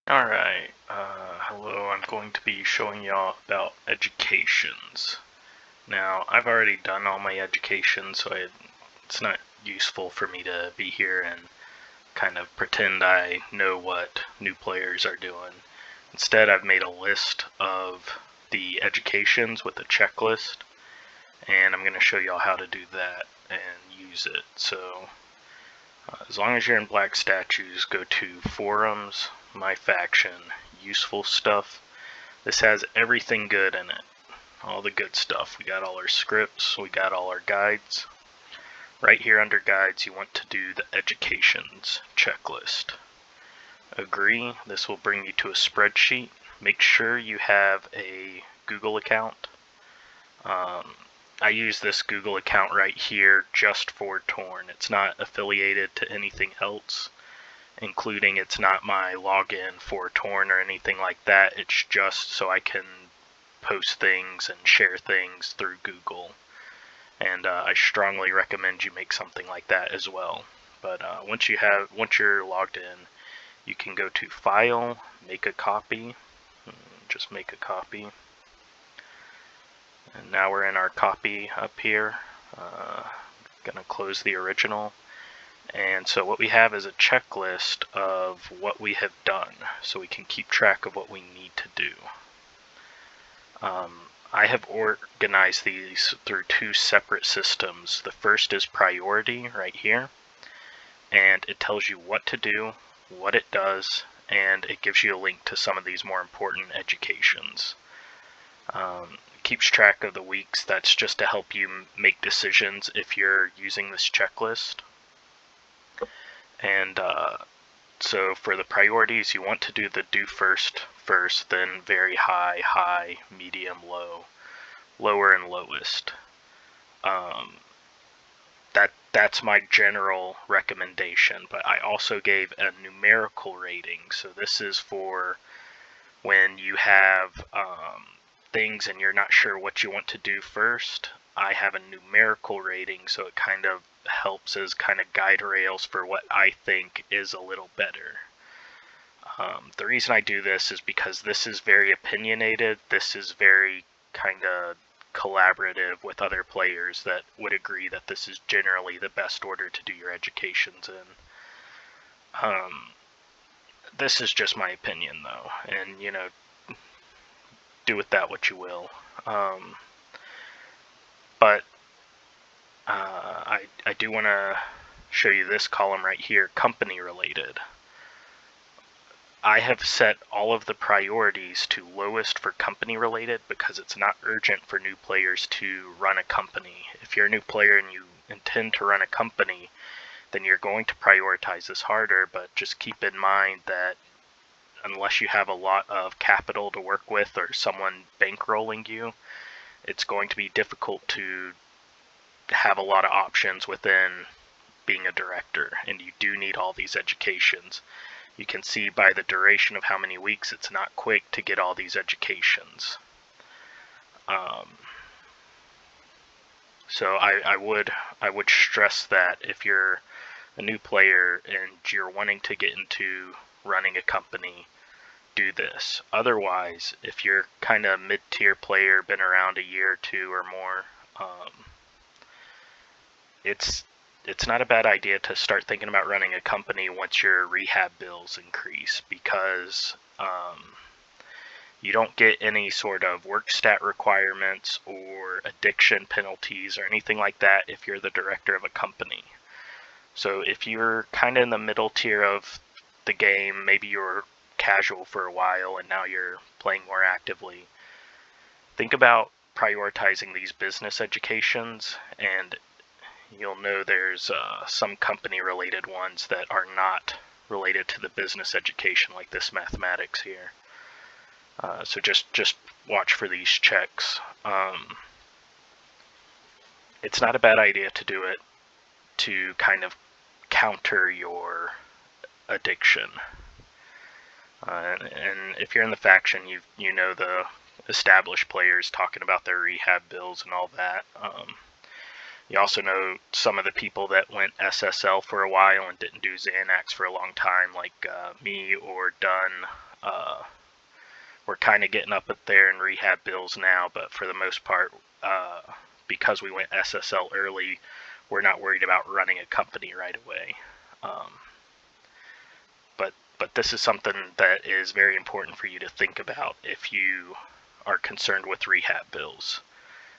Alright, hello, I'm going to be showing y'all about educations. Now, I've already done all my education, so it's not useful for me to be here and kind of pretend I know what new players are doing. Instead, I've made a list of the educations with a checklist, and I'm going to show y'all how to do that and use it. So, as long as you're in Black Statues, go to Forums, My Faction, Useful Stuff. This has everything good in it. All the good stuff. We got all our scripts, we got all our guides. Right here under guides, you want to do the educations checklist. Agree. This will bring you to a spreadsheet. Make sure you have a Google account. I use this Google account right here just for Torn. It's not affiliated to anything else, including it's not my login for Torn or anything like that. It's just so I can post things and share things through Google. And I strongly recommend you make something like that as well. But once you're logged in, you can go to File, Make a Copy. Just make a copy. And now we're in our copy up here. Gonna close the original. And so what we have is a checklist of what we have done, so we can keep track of what we need to do. I have organized these through two separate systems. The first is priority right here, and it tells you what to do, what it does, and it gives you a link to some of these more important educations. It keeps track of the weeks. That's just to help you make decisions if you're using this checklist. And so for the priorities, you want to do the do first, then very high, high, medium, low, lower, and lowest. That's my general recommendation, but I also gave a numerical rating. So this is for when you have things and you're not sure what you want to do first. I have a numerical rating, so it kind of helps as kind of guide rails for what I think is a little better. The reason I do this is because this is very opinionated. This is very kind of collaborative with other players that would agree that this is generally the best order to do your educations in. This is just my opinion, though, and do with that what you will. But I do want to show you this column right here, company related. I have set all of the priorities to lowest for company related because it's not urgent for new players to run a company. If you're a new player and you intend to run a company, then you're going to prioritize this harder, but just keep in mind that unless you have a lot of capital to work with or someone bankrolling you, it's going to be difficult to have a lot of options within being a director, and you do need all these educations. You can see by the duration of how many weeks, it's not quick to get all these educations. So I would stress that if you're a new player and you're wanting to get into running a company, do this. Otherwise, if you're kind of mid-tier player, been around a year or two or more, it's not a bad idea to start thinking about running a company once your rehab bills increase, because you don't get any sort of work stat requirements or addiction penalties or anything like that if you're the director of a company. So if you're kind of in the middle tier of the game, maybe you're casual for a while and now you're playing more actively, think about prioritizing these business educations, and you'll know there's some company related ones that are not related to the business education, like this mathematics here. So just watch for these checks. It's not a bad idea to do it to kind of counter your addiction. And if you're in the faction, you know the established players talking about their rehab bills and all that. You also know some of the people that went SSL for a while and didn't do Xanax for a long time, like me or Dunn. We're kind of getting up there in rehab bills now, but for the most part, because we went SSL early, we're not worried about running a company right away. But this is something that is very important for you to think about if you are concerned with rehab bills,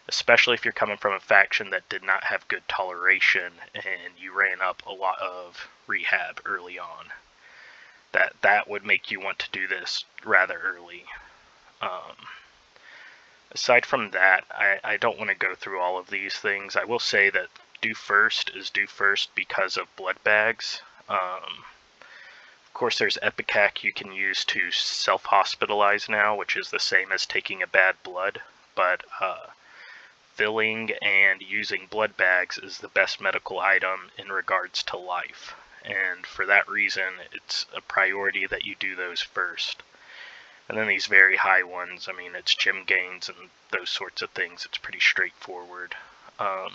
especially if you're coming from a faction that did not have good toleration and you ran up a lot of rehab early on. That would make you want to do this rather early. Aside from that, I don't want to go through all of these things. I will say that do first is do first because of blood bags. Of course, there's Epicac you can use to self-hospitalize now, which is the same as taking a bad blood, but filling and using blood bags is the best medical item in regards to life. And for that reason, it's a priority that you do those first. And then these very high ones, I mean, it's gym gains and those sorts of things. It's pretty straightforward. I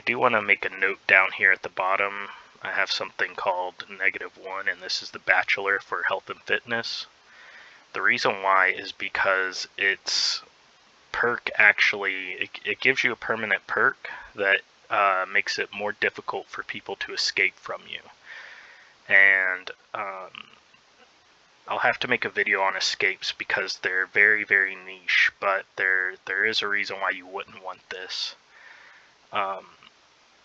do want to make a note down here at the bottom. I have something called -1, and this is the Bachelor for Health and Fitness. The reason why is because its perk actually, it gives you a permanent perk that makes it more difficult for people to escape from you. And I'll have to make a video on escapes because they're very, very niche, but there is a reason why you wouldn't want this.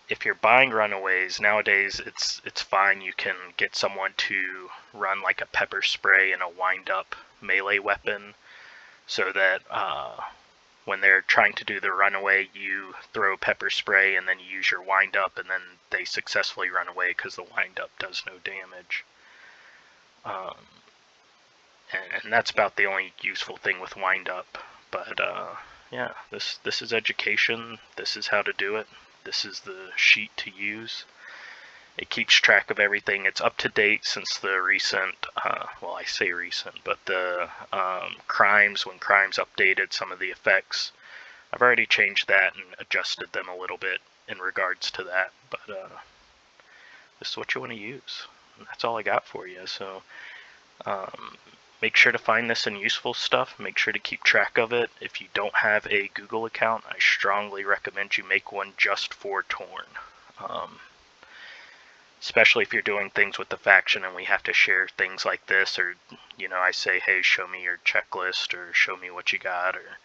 If you're buying runaways, nowadays it's fine. You can get someone to run like a pepper spray and a wind-up melee weapon so that when they're trying to do the runaway, you throw pepper spray and then you use your wind-up and then they successfully run away because the wind-up does no damage. And that's about the only useful thing with wind-up. But yeah, this is education. This is how to do it. This is the sheet to use. It keeps track of everything. It's up to date since the recent, well, I say recent, but the crimes, when crimes updated some of the effects. I've already changed that and adjusted them a little bit in regards to that, but this is what you want to use. And that's all I got for you. So make sure to find this in useful stuff. Make sure to keep track of it. If you don't have a Google account, I strongly recommend you make one just for Torn. Especially if you're doing things with the faction and we have to share things like this, or, you know, I say, hey, show me your checklist, or show me what you got, or,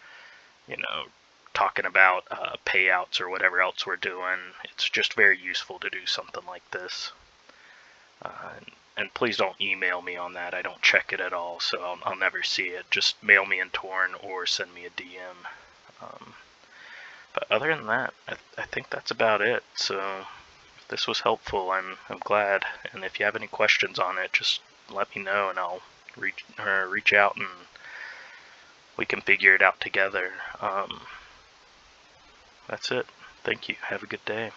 you know, talking about payouts or whatever else we're doing. It's just very useful to do something like this. And please don't email me on that. I don't check it at all, so I'll never see it. Just mail me in Torn or send me a DM. But other than that, I think that's about it. So if this was helpful, I'm glad. And if you have any questions on it, just let me know and I'll reach out and we can figure it out together. That's it. Thank you. Have a good day.